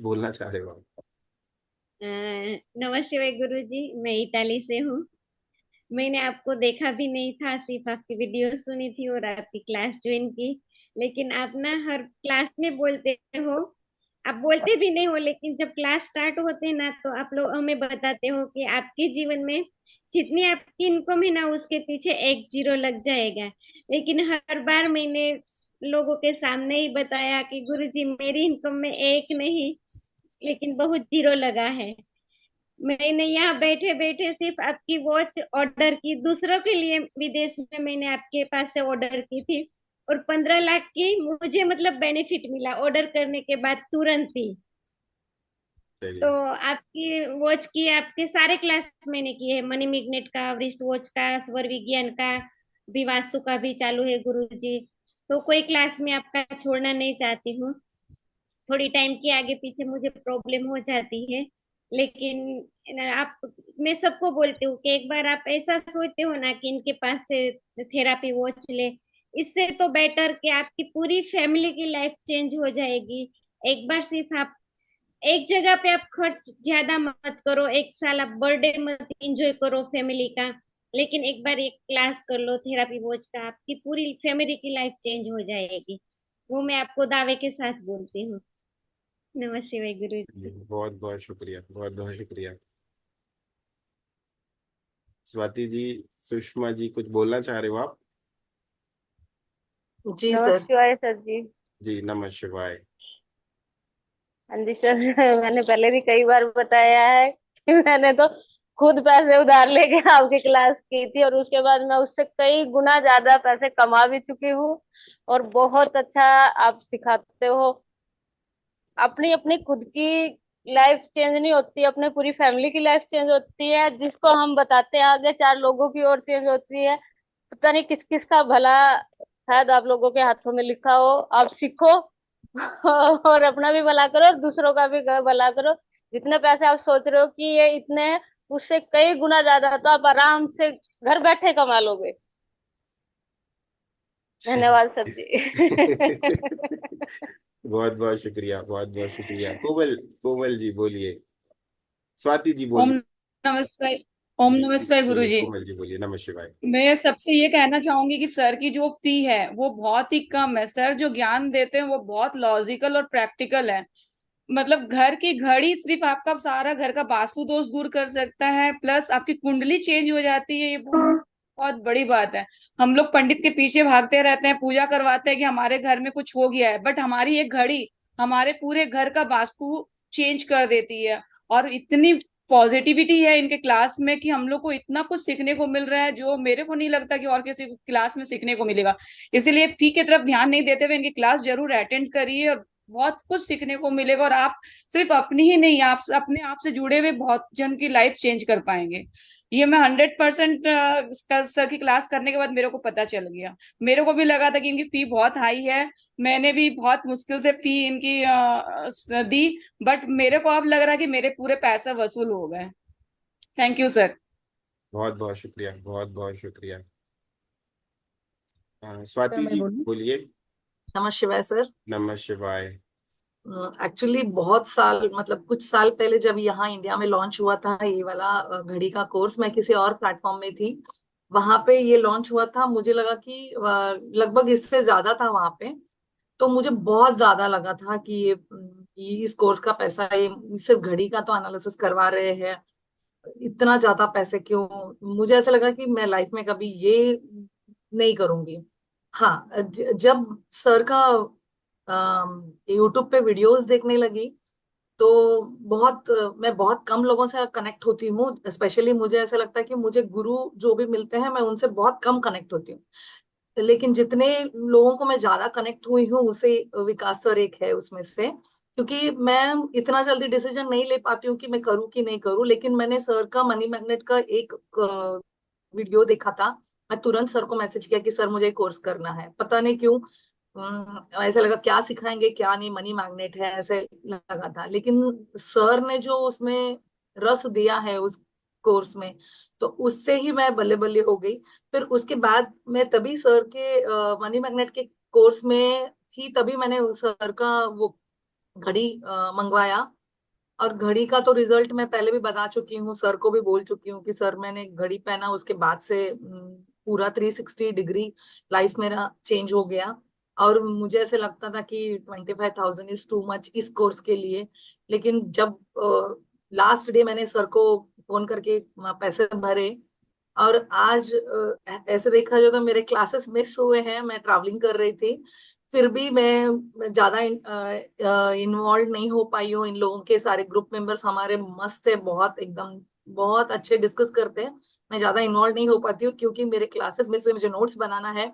बोलना चाह रहे हो आप? अ, नमस्ते भाई गुरु जी। मैं इटाली से हूँ। मैंने आपको देखा भी नहीं था, सिर्फ आपकी वीडियो सुनी थी और आपकी क्लास ज्वाइन की। लेकिन आप ना हर क्लास में बोलते हो। आप बोलते भी नहीं हो, लेकिन जब क्लास स्टार्ट होते हैं ना तो आप लोग हमें बताते हो कि आपके जीवन में जितनी आपकी इनकम है ना उसके पीछे एक जीरो लग जाएगा। लेकिन हर बार मैंने लोगों के सामने ही बताया कि गुरुजी मेरी इनकम में एक नहीं लेकिन बहुत जीरो लगा है। मैंने यहाँ बैठे बैठे सिर्फ आपकी वॉच ऑर्डर की, दूसरों के लिए विदेश में मैंने आपके पास से ऑर्डर की थी। और 15 लाख की मुझे मतलब बेनिफिट मिला ऑर्डर करने के बाद तुरंत ही। तो चलिए। आपकी वॉच की आपके सारे क्लास मैंने किए हैं, मनी मैग्नेट का, वृष्ट वॉच का, स्वर विज्ञान का भी, वास्तु का भी चालू है गुरुजी। तो कोई क्लास में आपका छोड़ना नहीं चाहती हूँ। थोड़ी टाइम की आगे पीछे मुझे प्रॉब्लम हो जाती है, लेकिन आप, मैं सबको बोलती हूँ कि एक बार आप ऐसा सोचते हो ना कि इनके पास से थेरापी वॉच ले, इससे तो बेटर कि आपकी पूरी फैमिली की लाइफ चेंज हो जाएगी। एक बार सिर्फ आप एक जगह पे आप खर्च ज्यादा मत करो, एक साल आप बर्थडे मत एंजॉय करो फैमिली का, लेकिन एक बार एक क्लास कर लो थेरापी वॉच का, आपकी पूरी फैमिली की लाइफ चेंज हो जाएगी। वो मैं आपको दावे के साथ बोलती हूँ। नमस्ते भाई गुरु जी। बहुत बहुत शुक्रिया, बहुत बहुत शुक्रिया। स्वाति जी, सुषमा जी, कुछ बोलना चाह रहे हो आप? जी नमः सर। शिवाय सर जी। जी, नमः शिवाय। हाँ जी सर। मैंने पहले भी कई बार बताया है कि मैंने तो खुद पैसे उधार लेके आपकी क्लास की थी, और उसके बाद मैं उससे कई गुना ज्यादा पैसे कमा भी चुकी हूँ। और बहुत अच्छा आप सिखाते हो। अपनी अपनी खुद की लाइफ चेंज नहीं होती, अपने पूरी फैमिली की लाइफ चेंज होती है, जिसको हम बताते हैं आगे चार लोगों की और चेंज होती है। पता नहीं किस किस का भला शायद आप लोगों के हाथों में लिखा हो। आप सीखो और अपना भी भला करो और दूसरों का भी भला करो। जितने पैसे आप सोच रहे हो कि ये इतने हैं, उससे कई गुना ज्यादा तो आप आराम से घर बैठे कमा लोगे। धन्यवाद सर जी। बहुत बहुत शुक्रिया, बहुत बहुत शुक्रिया। कोमल, कोमल जी बोलिए। स्वाति जी ओम बोलिए। नमः शिवाय। ओम जी नमः जी, शिवाय गुरु बोलिए जी। कोमल जी, बोलिए। नमः शिवाय। मैं सबसे ये कहना चाहूंगी कि सर की जो फी है वो बहुत ही कम है। सर जो ज्ञान देते हैं वो बहुत लॉजिकल और प्रैक्टिकल है। मतलब घर की घड़ी सिर्फ आपका सारा घर का वास्तु दोष दूर कर सकता है, प्लस आपकी कुंडली चेंज हो जाती है। ये बहुत बहुत बड़ी बात है। हम लोग पंडित के पीछे भागते रहते हैं, पूजा करवाते हैं कि हमारे घर में कुछ हो गया है, बट हमारी एक घड़ी हमारे पूरे घर का वास्तु चेंज कर देती है। और इतनी पॉजिटिविटी है इनके क्लास में कि हम लोग को इतना कुछ सीखने को मिल रहा है जो मेरे को नहीं लगता कि और किसी को क्लास में सीखने को मिलेगा। इसीलिए फी की तरफ ध्यान नहीं देते हुए इनकी क्लास जरूर अटेंड करिए, और बहुत कुछ सीखने को मिलेगा। और आप सिर्फ अपनी ही नहीं, आप अपने आप से जुड़े हुए बहुत जन की लाइफ चेंज कर पाएंगे। ये मैं 100% सर की क्लास करने के बाद मेरे को पता चल गया। मेरे को भी लगा था कि इनकी फी बहुत हाई है। मैंने भी बहुत मुश्किल से फी इनकी दी। बट मेरे को अब लग रहा है कि मेरे पूरे पैसे वसूल हो गए। Thank you sir. बहुत बहुत शुक्रिया, बहुत बहुत शुक्रिया। सर स्वाति मैं जी बोलूं? बोलिए। नमः शिवाय सर। नमः शिवाय। एक्चुअली बहुत साल, मतलब कुछ साल पहले जब यहाँ इंडिया में लॉन्च हुआ था ये वाला घड़ी का कोर्स, मैं किसी और प्लेटफॉर्म में थी। वहां पे ये लॉन्च हुआ था, मुझे लगा कि लगभग इससे ज्यादा था वहां पे। तो मुझे बहुत ज्यादा लगा था कि ये इस कोर्स का पैसा, ये सिर्फ घड़ी का तो एनालिसिस करवा रहे हैं, इतना ज्यादा पैसे क्यों। मुझे ऐसा लगा कि मैं लाइफ में कभी ये नहीं करूंगी। हाँ, जब सर का यूट्यूब पे वीडियोस देखने लगी तो मैं बहुत कम लोगों से कनेक्ट होती हूँ। स्पेशली मुझे ऐसा लगता है कि मुझे गुरु जो भी मिलते हैं मैं उनसे बहुत कम कनेक्ट होती हूँ। लेकिन जितने लोगों को मैं ज्यादा कनेक्ट हुई हूँ उसे विकास सर एक है उसमें से। क्योंकि मैं इतना जल्दी डिसीजन नहीं ले पाती हूँ कि मैं करूँ कि नहीं करूँ, लेकिन मैंने सर का मनी मैग्नेट का एक वीडियो देखा था। मैं तुरंत सर को मैसेज किया कि सर मुझे कोर्स करना है। पता नहीं क्यों ऐसा लगा क्या सिखाएंगे क्या नहीं, मनी मैग्नेट है ऐसे लगा था। लेकिन सर ने जो उसमें रस दिया है उस कोर्स में, तो उससे ही मैं बल्ले बल्ले हो गई। फिर उसके बाद मैं तभी सर के मनी मैग्नेट के कोर्स में थी, तभी मैंने सर का वो घड़ी मंगवाया। और घड़ी का तो रिजल्ट मैं पहले भी बता चुकी हूँ, सर को भी बोल चुकी हूँ कि सर मैंने घड़ी पहना, उसके बाद से पूरा 360 डिग्री लाइफ मेरा चेंज हो गया। और मुझे ऐसे लगता था कि 25,000 इज टू मच इस कोर्स के लिए। लेकिन जब लास्ट डे मैंने सर को फोन करके पैसे भरे, और आज ऐसे देखा जाए तो मेरे क्लासेस मिस हुए हैं, मैं ट्रैवलिंग कर रही थी, फिर भी मैं ज्यादा इन्वॉल्व नहीं हो पाई हूँ। इन लोगों के सारे ग्रुप मेंबर्स हमारे मस्त है, बहुत एकदम बहुत अच्छे डिस्कस करते हैं। मैं ज्यादा इन्वॉल्व नहीं हो पाती हूँ क्योंकि मेरे क्लासेस मिस हुए, मुझे नोट्स बनाना है।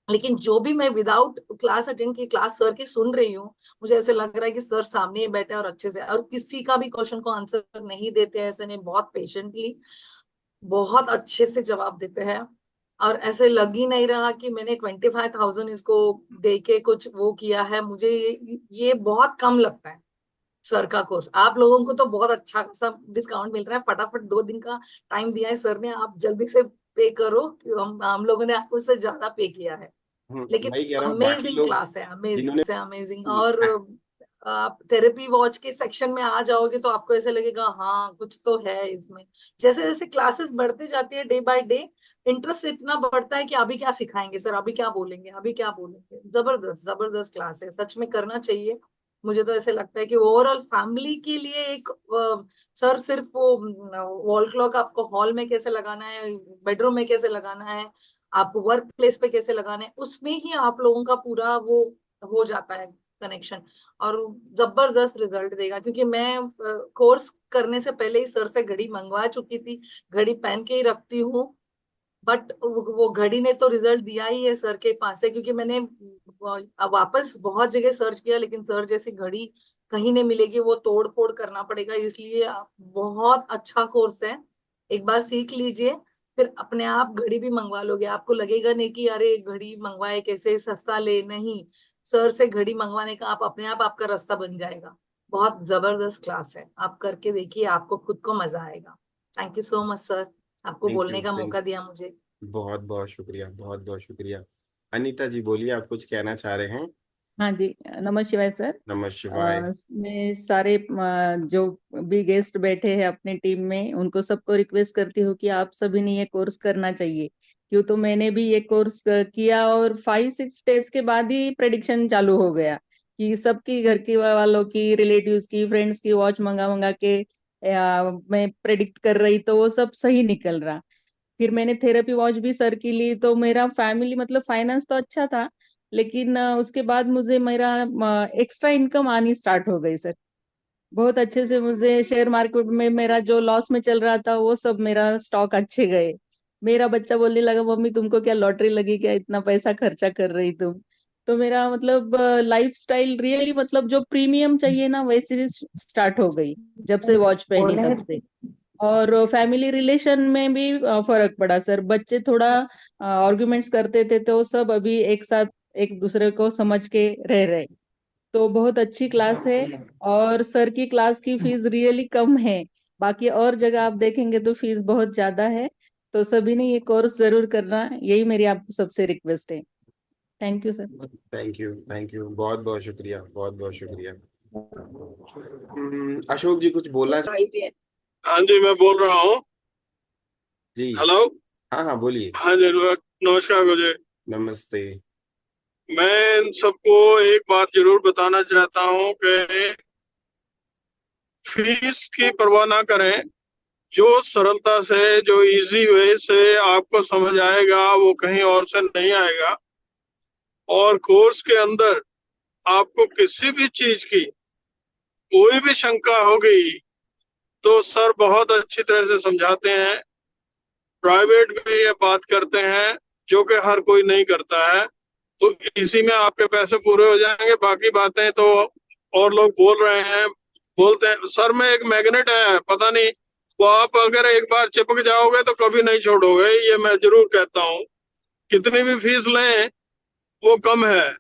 लेकिन जो भी मैं विदाउट क्लास अटेंड की क्लास सर की सुन रही हूँ, मुझे ऐसे लग रहा है कि सर सामने ही बैठे और अच्छे से, और किसी का भी क्वेश्चन को आंसर नहीं देते हैं, ऐसे नहीं, बहुत पेशेंटली बहुत अच्छे से जवाब देते हैं। और ऐसे लग ही नहीं रहा कि मैंने 25,000 इसको दे के कुछ वो किया है। मुझे ये बहुत कम लगता है। सर का कोर्स आप लोगों को तो बहुत अच्छा खासा डिस्काउंट मिल रहा है, फटाफट 2 दिन का टाइम दिया है सर ने, आप जल्दी से पे करो कि हम लोगों ने उससे ज्यादा पे किया है। लेकिन वही कह रहा हूँ, बाकी अमेजिंग लोग क्लास है, जिन्होंने अमेजिंग से अमेजिंग। और आप थेरेपी वॉच के सेक्शन में आ जाओगे तो आपको ऐसे लगेगा हाँ कुछ तो है इसमें। जैसे जैसे क्लासेस बढ़ती जाती है डे बाय डे, इंटरेस्ट इतना बढ़ता है कि अभी क्या सिखाएंगे सर, अभी क्या बोलेंगे, अभी क्या बोलेंगे। जबरदस्त जबरदस्त क्लास है, सच में करना चाहिए। मुझे तो ऐसे लगता है कि ओवरऑल फैमिली के लिए एक सर सिर्फ वो वॉल क्लॉक आपको हॉल में कैसे लगाना है, बेडरूम में कैसे लगाना है, आपको वर्क प्लेस पे कैसे लगाना है, उसमें ही आप लोगों का पूरा वो हो जाता है कनेक्शन। और जबरदस्त रिजल्ट देगा, क्योंकि मैं कोर्स करने से पहले ही सर से घड़ी मंगवा चुकी थी, घड़ी पहन के ही रखती हूँ। बट वो घड़ी ने तो रिजल्ट दिया ही है सर के पास से, क्योंकि मैंने वापस बहुत जगह सर्च किया, लेकिन सर जैसी घड़ी कहीं नहीं मिलेगी, वो तोड़ फोड़ करना पड़ेगा। इसलिए बहुत अच्छा कोर्स है, एक बार सीख लीजिए, फिर अपने आप घड़ी भी मंगवा लोगे। आपको लगेगा नहीं कि अरे घड़ी मंगवाए कैसे, सस्ता ले, नहीं, सर से घड़ी मंगवाने का आप अपने आप आपका रास्ता बन जाएगा। बहुत जबरदस्त क्लास है, आप करके देखिए, आपको खुद को मजा आएगा। Thank you so much sir, आपको थैंक बोलने यू, का थैंक मौका दिया मुझे। बहुत बहुत शुक्रिया, बहुत बहुत शुक्रिया। अनीता जी बोलिए, आप कुछ कहना चाह रहे हैं? हाँ जी, नमः शिवाय सर। नमः शिवाय। मैं सारे जो भी गेस्ट बैठे हैं अपने टीम में, उनको सबको रिक्वेस्ट करती हूँ कि आप सभी ने ये कोर्स करना चाहिए। क्यों तो मैंने भी ये कोर्स किया और 5-6 डेज के बाद ही प्रेडिक्शन चालू हो गया कि सबकी घर के वालों की, रिलेटिव्स की, फ्रेंड्स की वॉच मंगा मंगा के मैं प्रेडिक्ट कर रही, तो वो सब सही निकल रहा। फिर मैंने थेरेपी वॉच भी सर की ली, तो मेरा फैमिली मतलब फाइनेंस तो अच्छा था, लेकिन उसके बाद मुझे मेरा एक्स्ट्रा इनकम आनी स्टार्ट हो गई सर। बहुत अच्छे से मुझे शेयर मार्केट में मेरा जो लॉस में चल रहा था वो सब मेरा स्टॉक अच्छे गए। मेरा बच्चा बोलने लगा, मम्मी तुमको क्या लॉटरी लगी क्या, इतना पैसा खर्चा कर रही तुम। तो मेरा मतलब लाइफ स्टाइल रियली मतलब जो प्रीमियम चाहिए ना वैसे स्टार्ट हो गई जब से वॉच पहनी बोलेंगे तब से। और फैमिली रिलेशन में भी फर्क पड़ा सर। बच्चे थोड़ा आर्ग्यूमेंट्स करते थे, तो सब अभी एक साथ एक दूसरे को समझ के रह रहे। तो बहुत अच्छी क्लास है। और सर की क्लास की फीस रियली कम है, बाकी और जगह आप देखेंगे तो फीस बहुत ज्यादा है। तो सभी ने ये कोर्स जरूर करना, यही मेरी आपको सबसे रिक्वेस्ट है। Thank you sir. Thank you, thank you, बहुत बहुत शुक्रिया, बहुत बहुत शुक्रिया। अशोक जी कुछ बोलना भाई भी है। हाँ जी, मैं बोल रहा हूँ। जी। हेलो। हाँ हाँ बोलिए। हाँ जी, नमस्कार मुझे। नमस्ते। मैं इन सबको एक बात जरूर बताना चाहता हूँ कि फीस की परवाह ना करें। जो सरलता से, जो इजी वे से आपको समझ आएगा वो कहीं और से नहीं आएगा। और कोर्स के अंदर आपको किसी भी चीज की कोई भी शंका हो गई तो सर बहुत अच्छी तरह से समझाते हैं। प्राइवेट में ये बात करते हैं जो कि हर कोई नहीं करता है। तो इसी में आपके पैसे पूरे हो जाएंगे। बाकी बातें तो और लोग बोल रहे हैं, बोलते हैं सर में एक मैग्नेट है, पता नहीं वो आप अगर एक बार चिपक जाओगे तो कभी नहीं छोड़ोगे, ये मैं जरूर कहता हूँ। कितनी भी फीस लें वो कम है।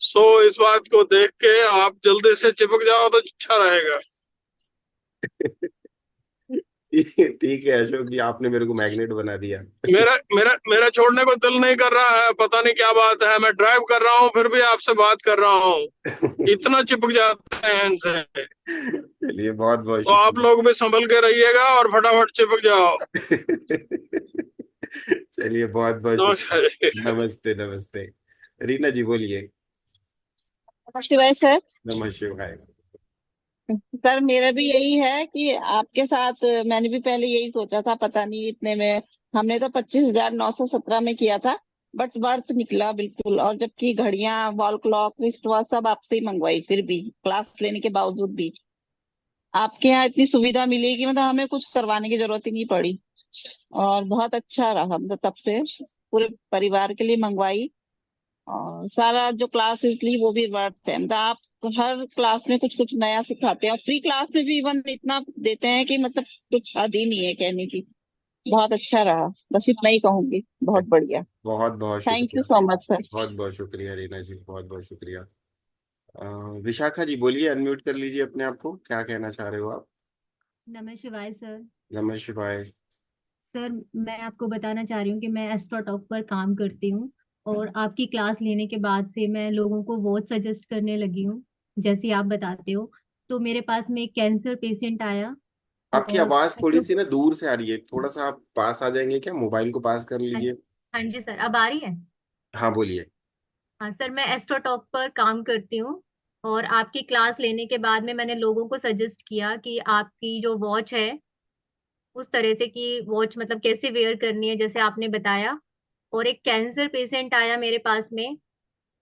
सो इस बात को देख के आप जल्दी से चिपक जाओ तो अच्छा रहेगा। ठीक है अशोक जी, आपने मेरे को मैग्नेट बना दिया। मेरा मेरा मेरा छोड़ने को दिल नहीं कर रहा है, पता नहीं क्या बात है। मैं ड्राइव कर रहा हूँ फिर भी आपसे बात कर रहा हूँ, इतना चिपक जाते हैं इनसे। चलिए बहुत बहुत तो आप शुक्रिया। लोग भी संभल के रहिएगा और फटाफट चिपक जाओ। चलिए बहुत बहुत नमस्कार। शुक्रिया। नमस्ते नमस्ते। रीना जी बोलिए। शिवाय सर। नमस्ते भाई। सर मेरा भी यही है कि आपके साथ मैंने भी पहले यही सोचा था, पता नहीं इतने में हमने तो 25,917 में किया था, बट वर्थ निकला बिल्कुल। और जबकि घड़ियां, वॉल क्लॉक, रिस्ट वॉच सब आपसे ही मंगवाई, फिर भी क्लास लेने के बावजूद भी आपके यहाँ इतनी सुविधा मिली कि मतलब हमें कुछ करवाने की जरूरत ही नहीं पड़ी। और बहुत अच्छा रहा, मतलब तब से पूरे परिवार के लिए मंगवाई। और सारा जो क्लासेस ली वो भी वर्थ है, मतलब आप हर क्लास में कुछ कुछ नया सिखाते हैं, और फ्री क्लास में भी इवन इतना देते हैं कि मतलब कुछ हद ही नहीं है कहने की। बहुत अच्छा रहा, बस इतना ही कहूंगी, बहुत बढ़िया। बहुत बहुत थैंक यू शुक्रिया। So much sir. बहुत बहुत शुक्रिया रीना जी, बहुत बहुत शुक्रिया। विशाखा जी बोलिए, अनम्यूट कर लीजिए अपने आप को, क्या कहना चाह रहे हो आप? नमः शिवाय सर। नमः शिवाय। सर मैं आपको बताना चाह रही हूँ कि मैं एस्ट्रोटॉक पर काम करती हूँ, और आपकी क्लास लेने के बाद से मैं लोगों को वॉच सजेस्ट करने लगी हूँ जैसे आप बताते हो। तो मेरे पास में एक कैंसर पेशेंट आया, आपकी और आवाज थोड़ी सी ना दूर से आ रही है, थोड़ा सा आप पास आ जाएंगे क्या? मोबाइल को पास कर हाँ लीजिए। हाँ जी सर, अब आ रही है? हाँ बोलिए। हाँ सर, मैं एस्ट्रोटॉक पर काम करती हूँ, और आपकी क्लास लेने के बाद में मैंने लोगों को सजेस्ट किया कि आपकी जो वॉच है उस तरह से कि वॉच मतलब कैसे वेयर करनी है जैसे आपने बताया। और एक कैंसर पेशेंट आया मेरे पास में,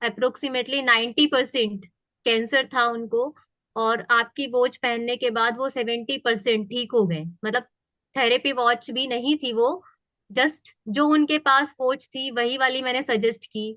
अप्रोक्सीमेटली 90% कैंसर था उनको, और आपकी वॉच पहनने के बाद वो 70% ठीक हो गए। मतलब थेरेपी वॉच भी नहीं थी वो, जस्ट जो उनके पास वॉच थी वही वाली मैंने सजेस्ट की,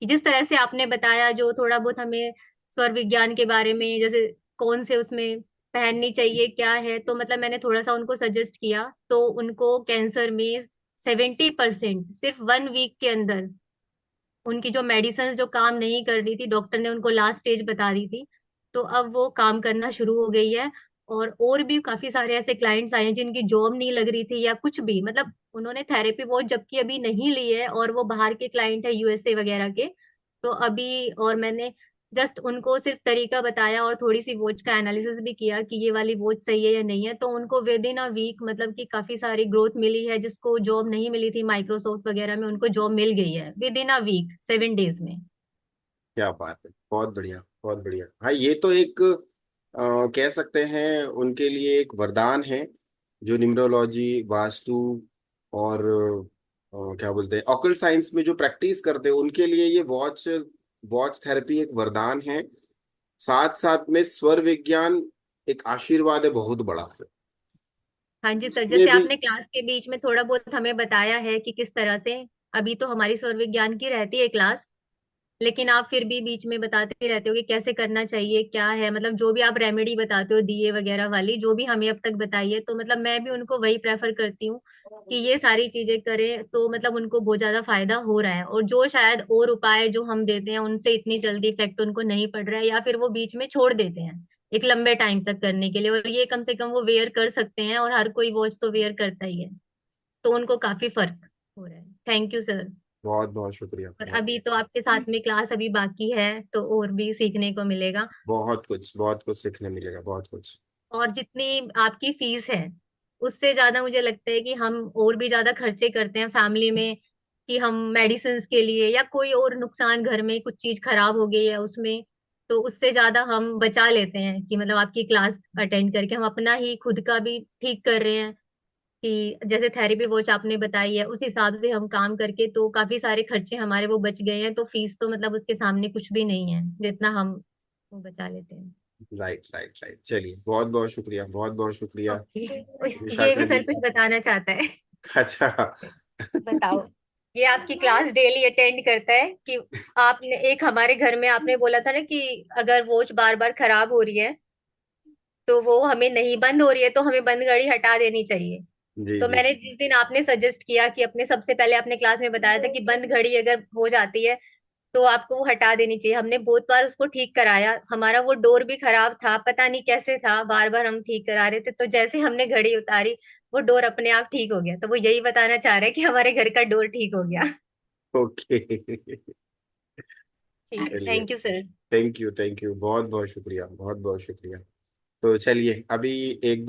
कि जिस तरह से आपने बताया जो थोड़ा बहुत हमें स्वर विज्ञान के बारे में, जैसे कौन से उसमें पहननी चाहिए क्या है, तो मतलब मैंने थोड़ा सा उनको सजेस्ट किया, तो उनको कैंसर में 70% सिर्फ 1 वीक के अंदर, उनकी जो मेडिसिन जो काम नहीं कर रही थी, डॉक्टर ने उनको लास्ट स्टेज बता दी थी, तो अब वो काम करना शुरू हो गई है। और भी काफी सारे ऐसे क्लाइंट्स आए हैं जिनकी जॉब नहीं लग रही थी या कुछ भी, मतलब उन्होंने थेरेपी वॉच जबकि अभी नहीं ली है, और वो बाहर के क्लाइंट है यूएसए वगैरह के। तो अभी और मैंने जस्ट उनको सिर्फ तरीका बताया और थोड़ी सी वॉच का एनालिसिस भी किया कि ये वाली वॉच सही है या नहीं है, तो उनको विद इन अ वीक मतलब कि काफी सारी ग्रोथ मिली है। जिसको जॉब नहीं मिली थी माइक्रोसॉफ्ट वगैरह में, उनको जॉब मिल गई है within a week, 7 days में। क्या बात है, बहुत बढ़िया बहुत बढ़िया। हाँ ये तो एक कह सकते हैं उनके लिए एक वरदान है, जो न्यूमरोलॉजी, वास्तु और क्या बोलते हैं ऑकल्ट साइंस में जो प्रैक्टिस करते हैं उनके लिए ये वॉच वॉच थेरेपी एक वरदान है। साथ साथ में स्वर विज्ञान एक आशीर्वाद है बहुत बड़ा। हाँ जी सर, जितने जैसे भी आपने क्लास के बीच में थोड़ा बहुत हमें बताया है कि किस तरह से, अभी तो हमारी स्वर विज्ञान की रहती है क्लास, लेकिन आप फिर भी बीच में बताते रहते हो कि कैसे करना चाहिए क्या है, मतलब जो भी आप रेमेडी बताते हो दिए वगैरह वाली जो भी हमें अब तक बताई है, तो मतलब मैं भी उनको वही प्रेफर करती हूँ कि ये सारी चीजें करें, तो मतलब उनको बहुत ज्यादा फायदा हो रहा है। और जो शायद और उपाय जो हम देते हैं उनसे इतनी जल्दी इफेक्ट उनको नहीं पड़ रहा है, या फिर वो बीच में छोड़ देते हैं एक लंबे टाइम तक करने के लिए, और ये कम से कम वो वेयर कर सकते हैं, और हर कोई वॉच तो वेयर करता ही है, तो उनको काफी फर्क हो रहा है। Thank you sir. बहुत बहुत शुक्रिया। और बहुत अभी तो आपके साथ में क्लास अभी बाकी है, तो और भी सीखने को मिलेगा। बहुत कुछ सीखने मिलेगा, बहुत कुछ। और जितनी आपकी फीस है उससे ज्यादा मुझे लगता है कि हम और भी ज्यादा खर्चे करते हैं फैमिली में, कि हम मेडिसिन के लिए या कोई और नुकसान, घर में कुछ चीज खराब हो गई है उसमें, तो उससे ज्यादा हम बचा लेते हैं कि मतलब आपकी क्लास अटेंड करके हम अपना ही खुद का भी ठीक कर रहे हैं, कि जैसे थेरेपी वॉच आपने बताई है उस हिसाब से हम काम करके तो काफी सारे खर्चे हमारे वो बच गए हैं, तो फीस तो मतलब उसके सामने कुछ भी नहीं है जितना हम वो बचा लेते हैं। Right right right. चलिए बहुत बहुत शुक्रिया, बहुत बहुत शुक्रिया ओके, ये विशाखा भी जी। सर कुछ बताना चाहता है। अच्छा। बताओ। ये आपकी क्लास डेली अटेंड करता है कि आपने एक हमारे घर में आपने बोला था ना कि अगर वॉच बार बार खराब हो रही है तो वो हमें नहीं बंद हो रही है तो हमें बंद घड़ी हटा देनी चाहिए। जी तो जी। मैंने जिस दिन आपने सजेस्ट किया कि अपने सबसे पहले आपने क्लास में बताया था कि बंद घड़ी अगर हो जाती है तो आपको वो हटा देनी चाहिए। हमने बहुत बार उसको ठीक कराया, हमारा वो डोर भी खराब था, पता नहीं कैसे था, बार बार हम ठीक करा रहे थे, तो जैसे हमने घड़ी उतारी वो डोर अपने आप ठीक हो गया। तो वो यही बताना चाह रहे हैं कि हमारे घर का डोर ठीक हो गया। ओके। ठीक है, चलिए, thank you sir. Thank you, thank you, बहुत बहुत शुक्रिया, बहुत बहुत शुक्रिया। तो चलिए, अभी एक दो